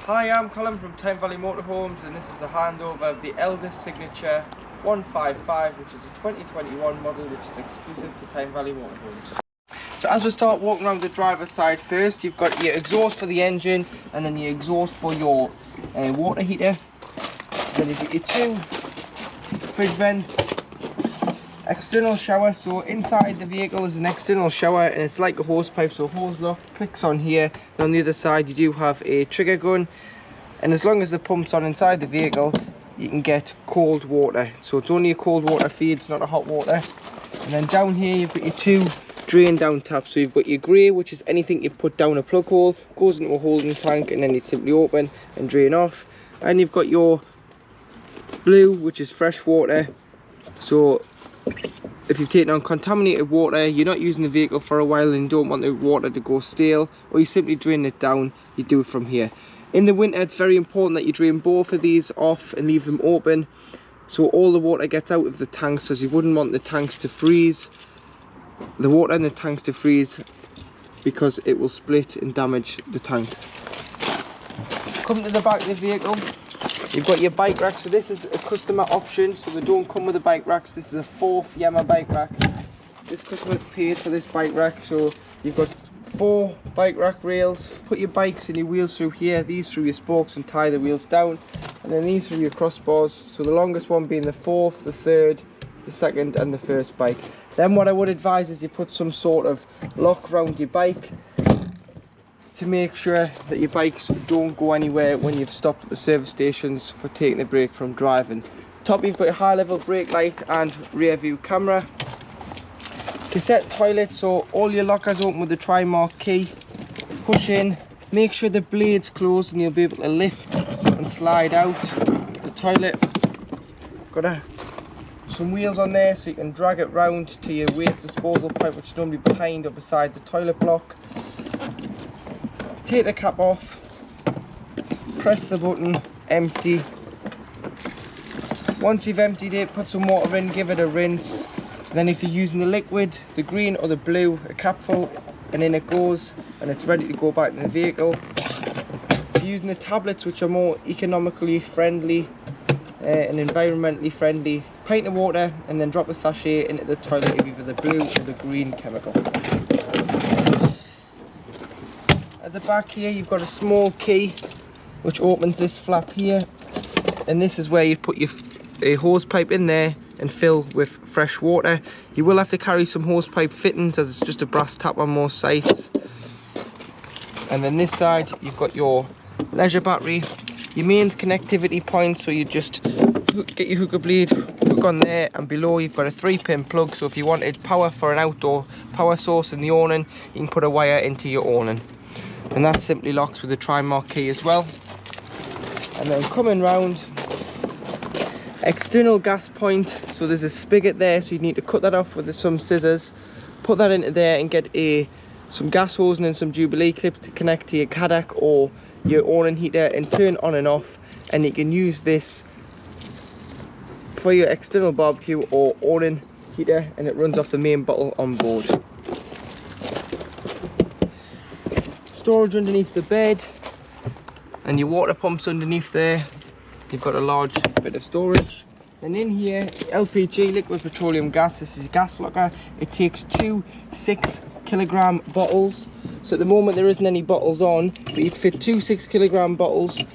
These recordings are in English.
Hi, I'm Colin from Tyne Valley Motorhomes, and this is the handover of the Elddis Signature 155, which is a 2021 model which is exclusive to Tyne Valley Motorhomes. So as we start walking around the driver's side, first you've got your exhaust for the engine and then the exhaust for your water heater. Then you've got your two fridge vents, external shower. So inside the vehicle is an external shower and it's like a hose pipe, so hose lock clicks on here, and on the other side you do have a trigger gun, and as long as the pump's on inside the vehicle you can get cold water. So it's only a cold water feed, it's not a hot water. And then down here you've got your two drain down taps. So you've got your grey, which is anything you put down a plug hole, goes into a holding tank, and then you simply open and drain off. And you've got your blue, which is fresh water. So if you've taken on contaminated water, you're not using the vehicle for a while and you don't want the water to go stale, or you simply drain it down, you do it from here. In the winter it's very important that you drain both of these off and leave them open so all the water gets out of the tanks, as you wouldn't want the tanks to freeze, the water in the tanks to freeze, because it will split and damage the tanks. Come to the back of the vehicle, you've got your bike rack. So this is a customer option, so they don't come with the bike racks. This is a 4th Yamaha bike rack. This customer's paid for this bike rack, so you've got 4 bike rack rails. Put your bikes and your wheels through here, these through your spokes, and tie the wheels down, and then these through your crossbars. So the longest one being the 4th, the 3rd, the 2nd and the 1st bike. Then what I would advise is you put some sort of lock around your bike to make sure that your bikes don't go anywhere when you've stopped at the service stations for taking a break from driving. Top, you've got a high level brake light and rear view camera. Cassette toilet, so all your lockers open with the tri-mark key. Push in, make sure the blade's closed and you'll be able to lift and slide out. The toilet, got some wheels on there so you can drag it round to your waste disposal pipe, which is normally behind or beside the toilet block. Take the cap off, press the button, empty. Once you've emptied it, put some water in, give it a rinse. Then if you're using the liquid, the green or the blue, a capful, and in it goes, and it's ready to go back in the vehicle. If you're using the tablets, which are more economically friendly and environmentally friendly, pint of water and then drop a sachet into the toilet of either the blue or the green chemical. At the back here you've got a small key which opens this flap here, and this is where you put your hose pipe in there and fill with fresh water. You will have to carry some hose pipe fittings as it's just a brass tap on most sites. And then this side you've got your leisure battery, your mains connectivity point, so you just get your hooker bleed, hook on there, and below you've got a 3-pin plug, so if you wanted power for an outdoor power source in the awning, you can put a wire into your awning. And that simply locks with a tri-mark key as well. And then coming round, external gas point, so there's a spigot there, so you need to cut that off with some scissors, put that into there and get some gas hosing and some Jubilee clip to connect to your Kadak or your awning heater and turn on and off, and you can use this for your external barbecue or awning heater, and it runs off the main bottle on board. Storage underneath the bed, and your water pumps underneath there. You've got a large bit of storage. And in here, LPG, liquid petroleum gas. This is a gas locker. It takes 2 6-kilogram bottles. So at the moment there isn't any bottles on, but you can fit 2 6-kilogram bottles.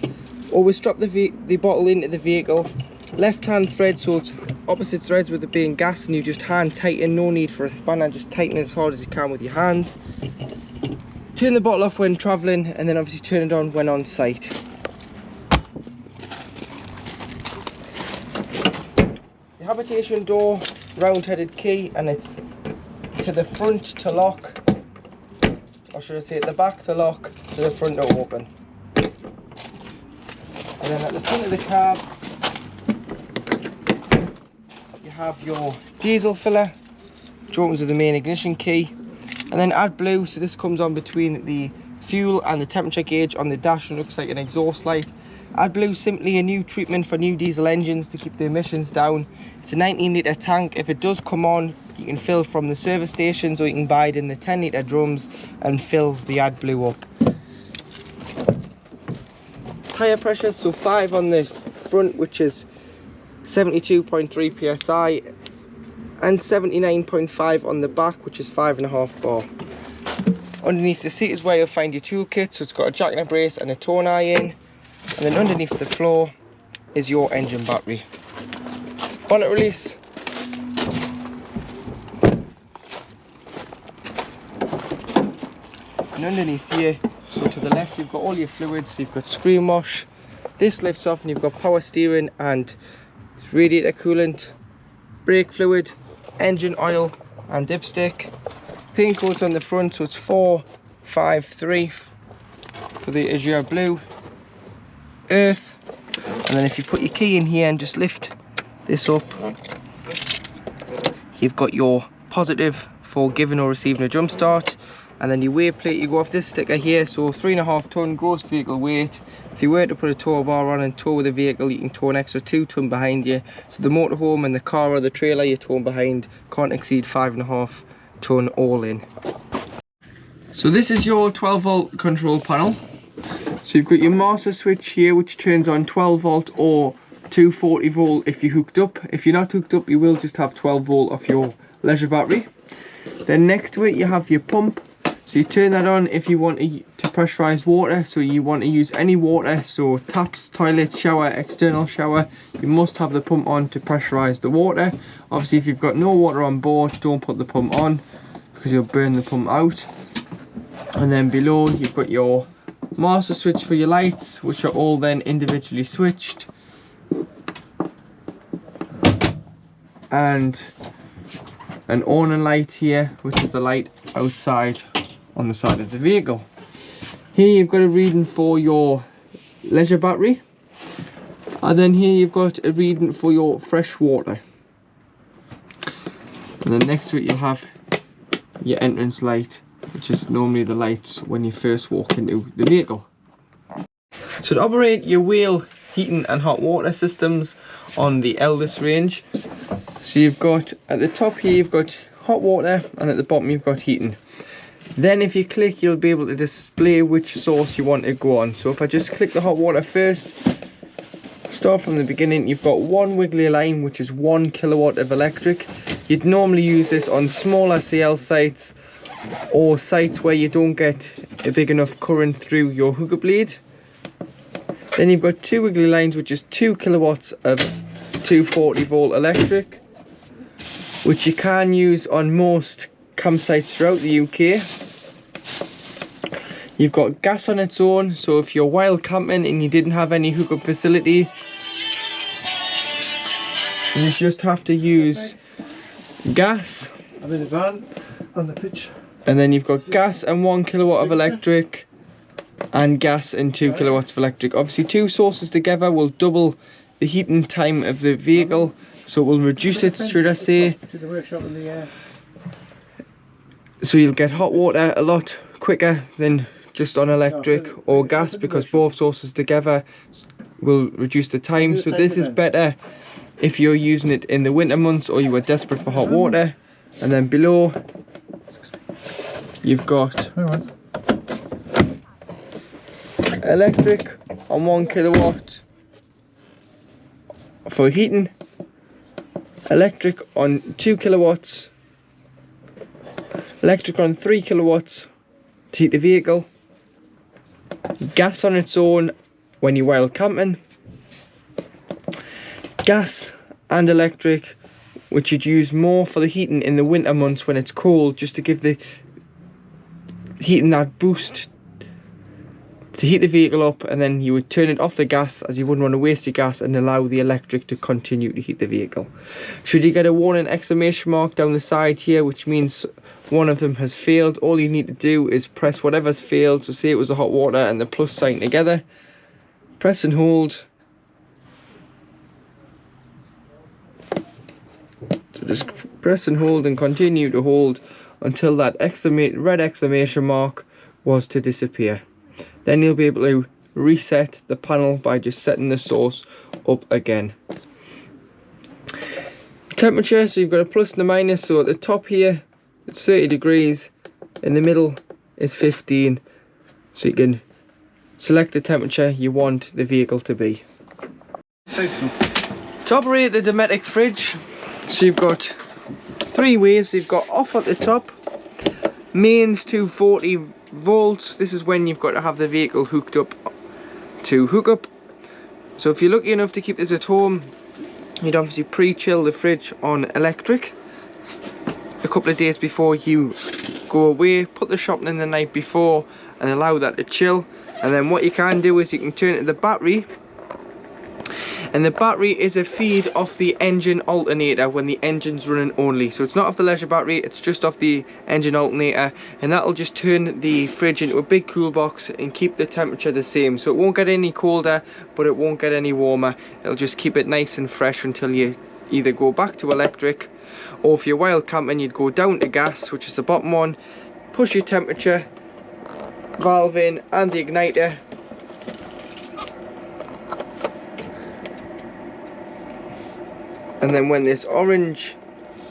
Always drop the bottle into the vehicle. Left hand thread, so it's opposite threads with it being gas, and you just hand tighten. No need for a spanner, just tighten it as hard as you can with your hands. Turn the bottle off when travelling, and then obviously turn it on when on site. The habitation door, round-headed key, and it's to the front to lock, or should I say at the back to lock, to the front to open. And then at the front of the cab you have your diesel filler, which opens with the main ignition key. And then AdBlue, so this comes on between the fuel and the temperature gauge on the dash and looks like an exhaust light. AdBlue is simply a new treatment for new diesel engines to keep the emissions down. It's a 19-litre tank. If it does come on, you can fill from the service stations, or you can buy it in the 10-litre drums and fill the AdBlue up. tyre pressure, so 5 on the front, which is 72.3 psi, and 79.5 on the back, which is 5.5 bar. Underneath the seat is where you'll find your toolkit, so it's got a jack and a brace and a tone iron, and then underneath the floor is your engine battery. Bonnet release. And underneath here, so to the left, you've got all your fluids. So you've got screen wash, this lifts off, and you've got power steering and radiator coolant, brake fluid, engine oil and dipstick. Paint codes on the front, so it's 453 for the azure blue, earth. And then if you put your key in here and just lift this up, you've got your positive for giving or receiving a jump start. And then your weight plate, you go off this sticker here, so 3.5 ton gross vehicle weight. If you were to put a tow bar on and tow with the vehicle, you can tow an extra 2 ton behind you. So the motorhome and the car or the trailer you're towing behind can't exceed 5.5 ton all in. So this is your 12 volt control panel. So you've got your master switch here, which turns on 12 volt or 240 volt if you're hooked up. If you're not hooked up, you will just have 12 volt off your leisure battery. Then next to it you have your pump. So you turn that on if you want to pressurize water, so you want to use any water, so taps, toilet, shower, external shower, you must have the pump on to pressurize the water. Obviously if you've got no water on board, don't put the pump on because you'll burn the pump out. And then below you've got your master switch for your lights, which are all then individually switched. And an awning light here, which is the light outside on the side of the vehicle. Here you've got a reading for your leisure battery, and then here you've got a reading for your fresh water. And then next to it you'll have your entrance light, which is normally the lights when you first walk into the vehicle. So to operate your wheel heating and hot water systems on the Elddis range, so you've got at the top here you've got hot water, and at the bottom you've got heating. Then if you click, you'll be able to display which source you want to go on. So if I just click the hot water first, start from the beginning, you've got one wiggly line, which is 1 kilowatt of electric. You'd normally use this on smaller CL sites or sites where you don't get a big enough current through your hookup lead. Then you've got 2 wiggly lines, which is 2 kilowatts of 240 volt electric, which you can use on most campsites throughout the UK. You've got gas on its own, so if you're wild camping and you didn't have any hookup facility, you just have to use gas. I'm in the van on the pitch. And then you've got gas and 1 kilowatt of electric, and gas and 2 kilowatts of electric. Obviously 2 sources together will double the heating time of the vehicle, so it will reduce it, should I say. To the workshop in the air. So you'll get hot water a lot quicker than just on electric or gas, because both sources together will reduce the time. So this is better if you're using it in the winter months or you were desperate for hot water. And then below you've got electric on 1 kilowatt for heating, electric on 2 kilowatts, electric on 3 kilowatts to heat the vehicle, gas on its own when you're wild camping, gas and electric, which you'd use more for the heating in the winter months when it's cold, just to give the heating that boost to heat the vehicle up. And then you would turn it off the gas, as you wouldn't want to waste your gas, and allow the electric to continue to heat the vehicle. Should you get a warning exclamation mark down the side here, which means one of them has failed, all you need to do is press whatever's failed. So say it was the hot water and the plus sign together, press and hold. So just press and hold and continue to hold until that red exclamation mark was to disappear. Then you'll be able to reset the panel by just setting the source up again. Temperature, so you've got a plus and a minus. So at the top here it's 30 degrees, in the middle is 15, so you can select the temperature you want the vehicle to be. To operate the Dometic fridge, so you've got 3 ways. You've got off at the top, mains 240 volts. This is when you've got to have the vehicle hooked up to hook up. So if you're lucky enough to keep this at home, you'd obviously pre-chill the fridge on electric a couple of days before you go away. Put the shopping in the night before and allow that to chill. And then what you can do is you can turn it to the battery, and the battery is a feed off the engine alternator when the engine's running only. So it's not off the leisure battery, it's just off the engine alternator, and that'll just turn the fridge into a big cool box and keep the temperature the same. So it won't get any colder, but it won't get any warmer. It'll just keep it nice and fresh until you either go back to electric, or if you're wild camping, you'd go down to gas, which is the bottom one, push your temperature valve in and the igniter, and then when this orange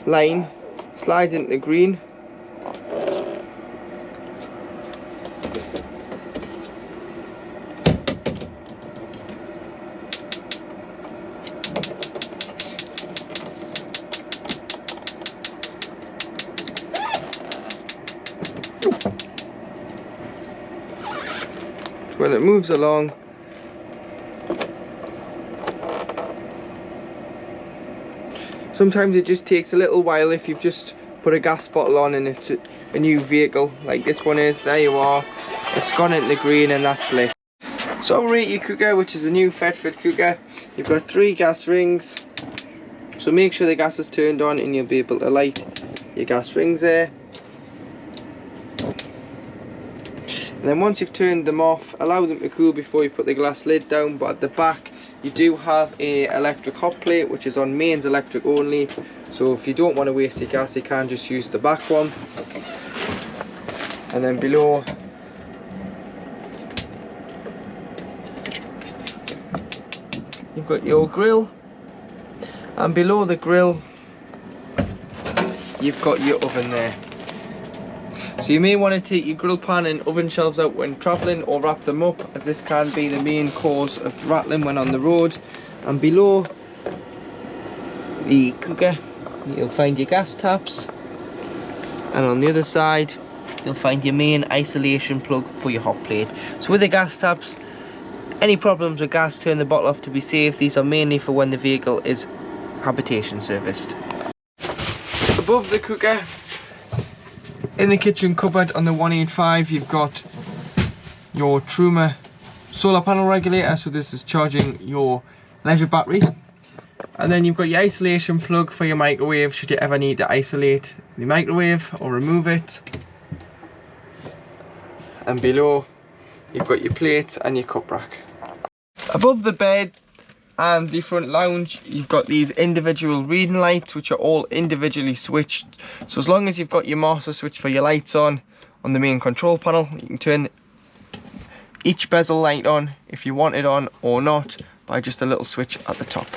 line slides into the green, when it moves along, sometimes it just takes a little while if you've just put a gas bottle on and it's a new vehicle like this one is. There you are, it's gone into the green and that's lit. So operate your cooker, which is a new Fedford cooker. You've got 3 gas rings, so make sure the gas is turned on and you'll be able to light your gas rings there. And then once you've turned them off, allow them to cool before you put the glass lid down. But at the back you do have a electric hot plate, which is on mains electric only. So if you don't want to waste your gas, you can just use the back one. And then below you've got your grill, and below the grill you've got your oven there. So you may want to take your grill pan and oven shelves out when travelling, or wrap them up, as this can be the main cause of rattling when on the road. And below the cooker you'll find your gas taps, and on the other side you'll find your main isolation plug for your hot plate. So with the gas taps, any problems with gas, turn the bottle off to be safe. These are mainly for when the vehicle is habitation serviced. Above the cooker, in the kitchen cupboard on the 185, you've got your Truma solar panel regulator, so this is charging your leisure battery. And then you've got your isolation plug for your microwave, should you ever need to isolate the microwave or remove it. And below you've got your plates and your cup rack. Above the bed and the front lounge, you've got these individual reading lights, which are all individually switched. So as long as you've got your master switch for your lights on the main control panel, you can turn each bezel light on if you want it on or not by just a little switch at the top.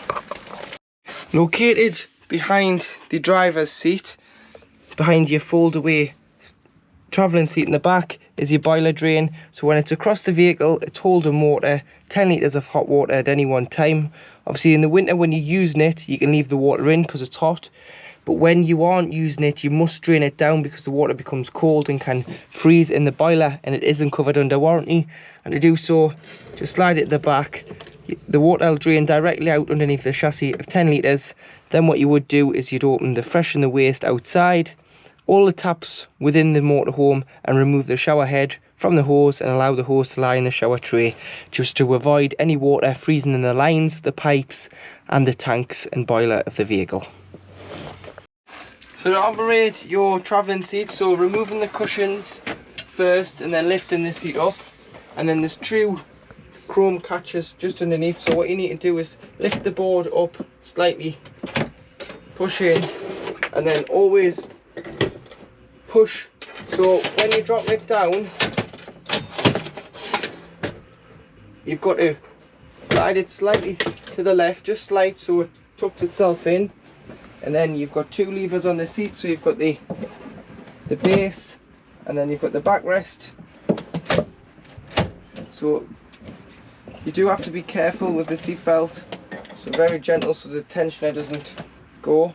Located behind the driver's seat, behind your fold away travelling seat in the back, is your boiler drain. So when it's across the vehicle, it's holding water, 10 litres of hot water at any one time. Obviously in the winter when you're using it, you can leave the water in because it's hot, but when you aren't using it, you must drain it down because the water becomes cold and can freeze in the boiler, and it isn't covered under warranty. And to do so, just slide it at the back. The water will drain directly out underneath the chassis of 10 litres. Then what you would do is you'd open the freshen the waste outside, all the taps within the motorhome, and remove the shower head from the hose and allow the hose to lie in the shower tray, just to avoid any water freezing in the lines, the pipes and the tanks and boiler of the vehicle. So to operate your travelling seat, so removing the cushions first and then lifting the seat up, and then there's 2 chrome catches just underneath. So what you need to do is lift the board up slightly, push in, and then always push. So when you drop it down, you've got to slide it slightly to the left, just slight, so it tucks itself in. And then you've got 2 levers on the seat, so you've got the base and then you've got the backrest. So You do have to be careful with the seat belt, so very gentle so the tensioner doesn't go.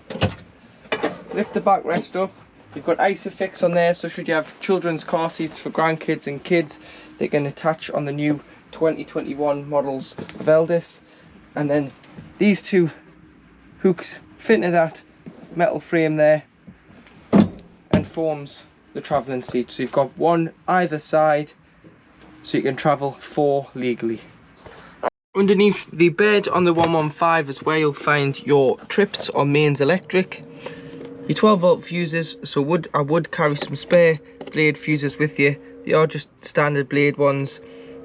Lift the backrest up. You've got Isofix on there, so should you have children's car seats for grandkids and kids, they can attach on the new 2021 models of Elddis. And then these two hooks fit into that metal frame there and forms the travelling seat. So you've got one either side, so you can travel 4 legally. Underneath the bed on the 115 is where you'll find your trips or mains electric. Your 12 volt fuses, so I would carry some spare blade fuses with you. They are just standard blade ones.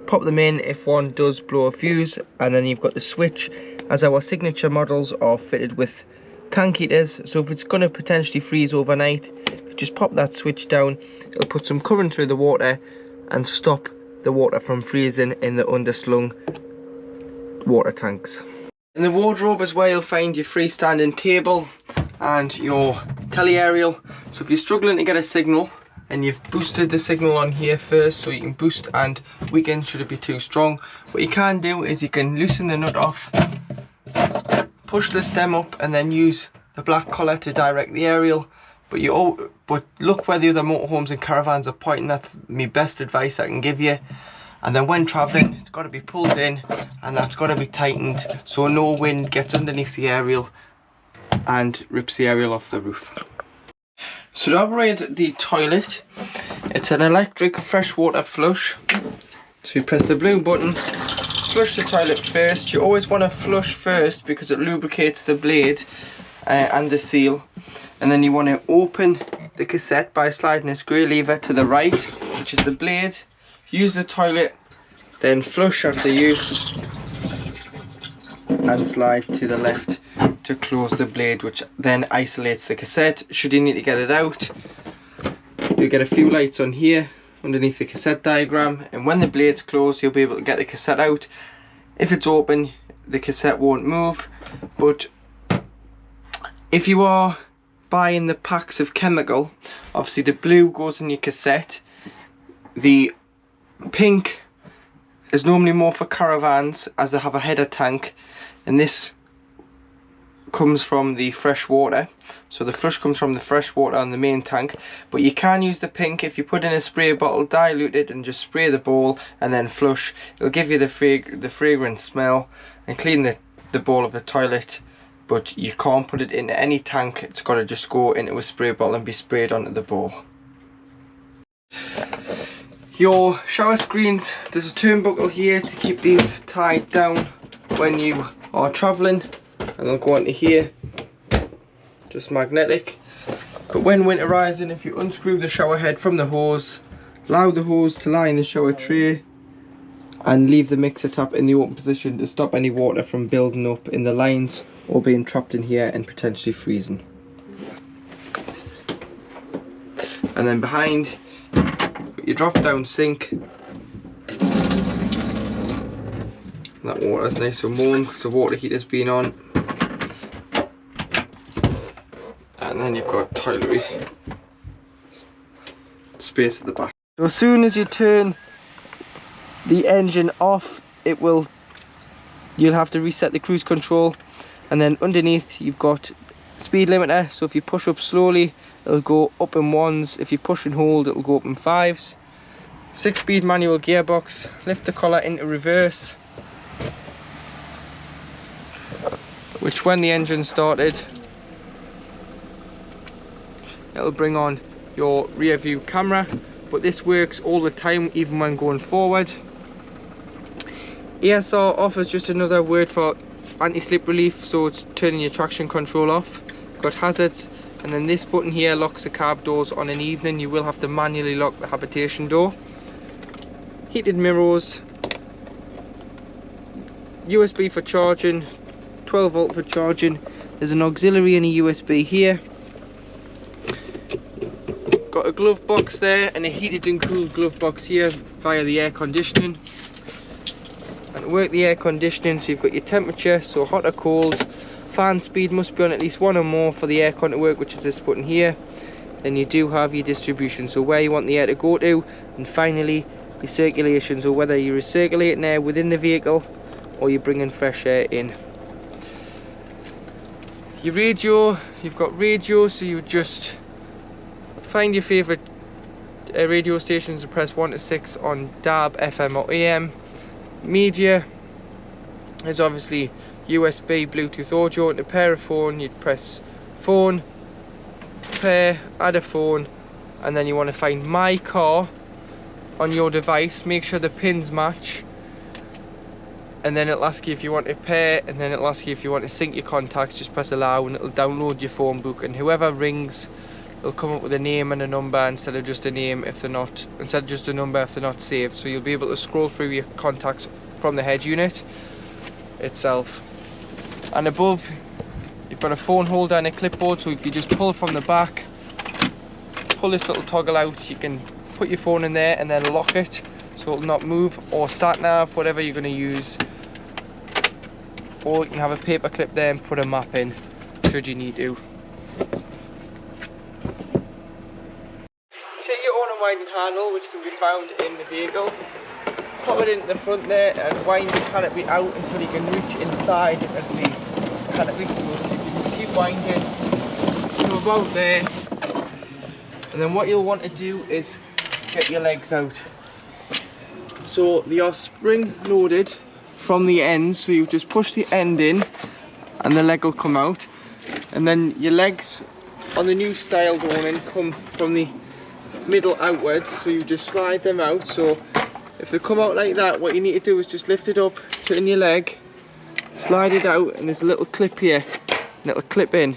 Pop them in if one does blow a fuse, and then you've got the switch, as our signature models are fitted with tank heaters, so if it's going to potentially freeze overnight, you just pop that switch down. It'll put some current through the water and stop the water from freezing in the underslung water tanks. In the wardrobe is where you'll find your freestanding table and your tele-aerial. So if you're struggling to get a signal and you've boosted the signal on here first, so you can boost and weaken should it be too strong, what you can do is you can loosen the nut off, push the stem up, and then use the black collar to direct the aerial. But look where the other motorhomes and caravans are pointing. That's my best advice I can give you. And then when travelling, it's got to be pulled in and that's got to be tightened so no wind gets underneath the aerial and rips the aerial off the roof. So to operate the toilet, it's an electric freshwater flush. So you press the blue button, flush the toilet first. You always want to flush first because it lubricates the blade and the seal. And then you want to open the cassette by sliding this grey lever to the right, which is the blade. Use the toilet, then flush after use and slide to the left to close the blade, which then isolates the cassette. Should you need to get it out, you'll get a few lights on here underneath the cassette diagram, and when the blade's closed you'll be able to get the cassette out. If it's open, the cassette won't move. But if you are buying the packs of chemical, obviously the blue goes in your cassette, the pink is normally more for caravans as they have a header tank, and this comes from the fresh water, so the flush comes from the fresh water on the main tank. But you can use the pink if you put in a spray bottle, dilute it and just spray the bowl and then flush. It'll give you the fragrant smell and clean the bowl of the toilet, but you can't put it in any tank. It's got to just go into a spray bottle and be sprayed onto the bowl. Your shower screens, there's a turnbuckle here to keep these tied down when you are travelling, and they'll go into here, just magnetic. But when winterising, if you unscrew the shower head from the hose, allow the hose to lie in the shower tray and leave the mixer tap in the open position to stop any water from building up in the lines or being trapped in here and potentially freezing. And then behind, your drop down sink. That water's nice and warm because the water heater's been on. And then you've got toiletry space at the back. So as soon as you turn the engine off, you'll have to reset the cruise control. And then underneath you've got speed limiter, so if you push up slowly it'll go up in 1s, if you push and hold it'll go up in 5s. 6-speed manual gearbox. Lift the collar into reverse, which when the engine started it'll bring on your rear view camera, but this works all the time even when going forward. ESR offers just another word for anti-slip relief, so it's turning your traction control off. Got hazards, and then this button here locks the cab doors on an evening. You will have to manually lock the habitation door. Heated mirrors, USB for charging, 12 volt for charging. There's an auxiliary and a USB here. Got a glove box there and a heated and cooled glove box here via the air conditioning. And to work the air conditioning, so you've got your temperature, so hot or cold. Fan speed must be on at least 1 or more for the aircon to work, which is this button here. Then you do have your distribution, so where you want the air to go to. And finally, your circulation, so whether you're recirculating air within the vehicle or you're bringing fresh air in. Your radio, you've got radio, so you just find your favourite radio stations and press 1 to 6 on DAB, FM or AM. Media is obviously USB, Bluetooth audio. And to pair a phone, you'd press phone, pair, add a phone, and then you want to find my car on your device. Make sure the pins match, and then it'll ask you if you want to pair, and then it'll ask you if you want to sync your contacts. Just press allow and it'll download your phone book, and whoever rings, it'll come up with a name and a number instead of just a name if they're not, instead of just a number if they're not saved. So you'll be able to scroll through your contacts from the head unit itself. And above, you've got a phone holder and a clipboard, so if you just pull from the back, pull this little toggle out, you can put your phone in there and then lock it so it'll not move, or sat nav, whatever you're going to use. Or you can have a paper clip there and put a map in should you need to. Take your own unwinding handle, which can be found in the vehicle, pop it into the front there and wind the canopy out until you can reach inside of the canopy. So you can just keep winding to about there, and then what you'll want to do is get your legs out. So they are spring loaded from the end, so you just push the end in and the leg will come out, and then your legs on the new style awning come from the middle outwards, so you just slide them out. So if they come out like that, what you need to do is just lift it up, turn your leg, slide it out, and there's a little clip here and it'll clip in.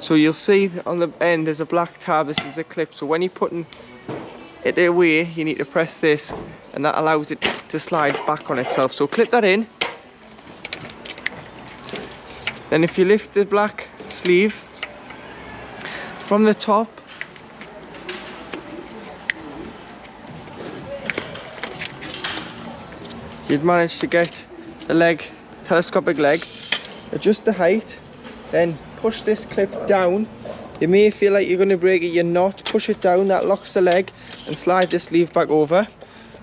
So you'll see on the end there's a black tab. This is a clip, so when you're putting it away you need to press this, and that allows it to slide back on itself. So clip that in. Then if you lift the black sleeve from the top, you'd manage to get the leg, telescopic leg, adjust the height, then push this clip down. You may feel like you're going to break it, you're not. Push it down, that locks the leg, and slide the sleeve back over.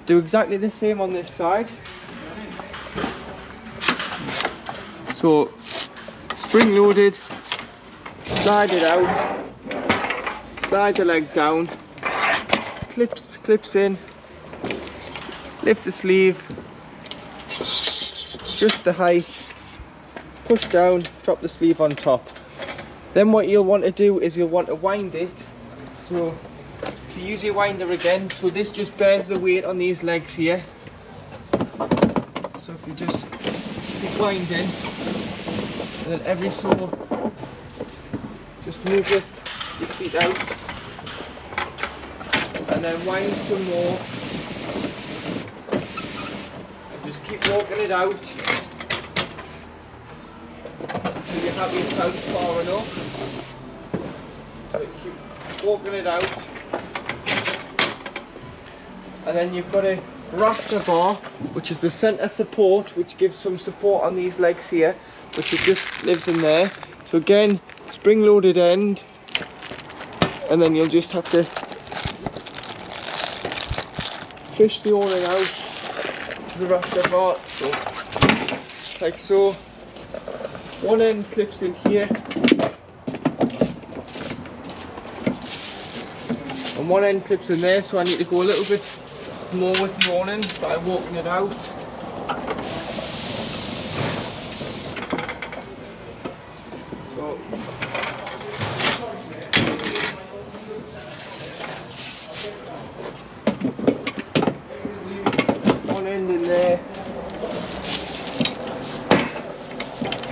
Do exactly the same on this side. So spring loaded, slide it out, slide the leg down, clips in, lift the sleeve, adjust the height, push down, drop the sleeve on top. Then what you'll want to do is you'll want to wind it. So if you use your winder again, so this just bears the weight on these legs here. So if you just keep winding, and then every so just move your feet out, and then wind some more, and just keep walking it out until you have it out far enough. So you keep walking it out, and then you've got a rafter bar, which is the centre support, which gives some support on these legs here, which it just lives in there. So again, spring loaded end, and then you'll just have to fish the awning out to the rafter bar, so like so. One end clips in here, and one end clips in there, so I need to go a little bit more with the awning by walking it out. So one end in there,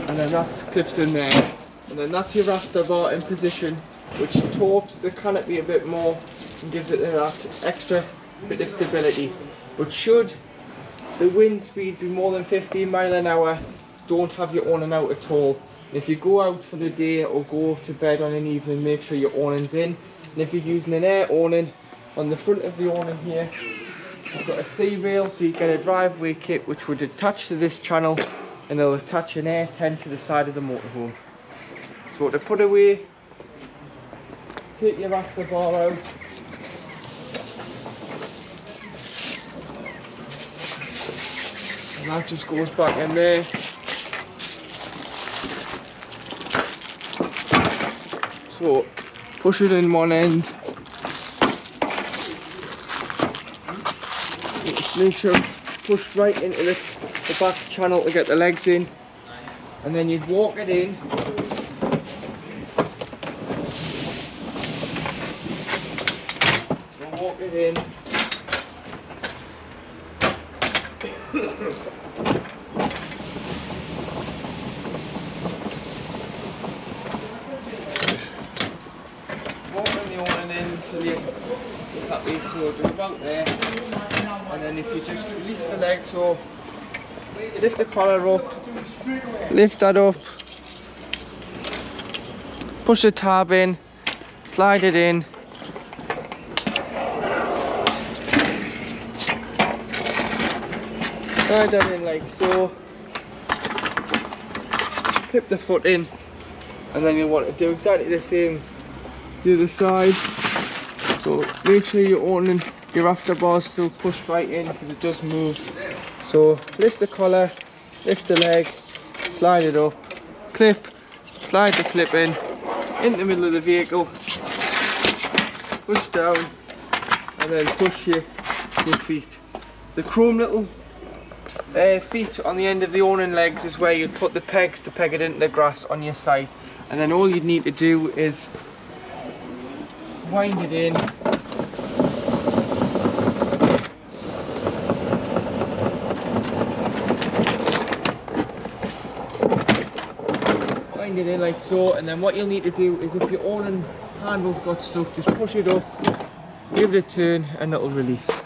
and then that clips in there, and then that's your rafter bar in position, which torques the canopy a bit more and gives it that extra bit of stability. But should the wind speed be more than 15 miles an hour, don't have your awning out at all. And if you go out for the day or go to bed on an evening, make sure your awning's in. And if you're using an air awning, on the front of the awning here, you've got a C-rail, so you get a driveway kit which would attach to this channel, and it'll attach an air tent to the side of the motorhome. So to put away, take your rafter bar out, And that just goes back in there. So push it in one end. Just make sure push right into the back channel to get the legs in. And then you'd walk it in. So walk it in. Walking the awning in until you're happy, so do about there. And then if you just release the leg, so lift the collar up, lift that up, push the tab in, slide it in. Slide that in like so. Clip the foot in, and then you'll want to do exactly the same the other side. So make sure your awning, your after bar's still pushed right in because it does move. So lift the collar, lift the leg, slide it up, clip, slide the clip in the middle of the vehicle, push down, and then push your feet. The chrome little feet on the end of the awning legs is where you'd put the pegs to peg it into the grass on your site, and then all you'd need to do is wind it in. Wind it in like so, and then what you'll need to do is, if your awning handles got stuck, just push it up, give it a turn, and it'll release.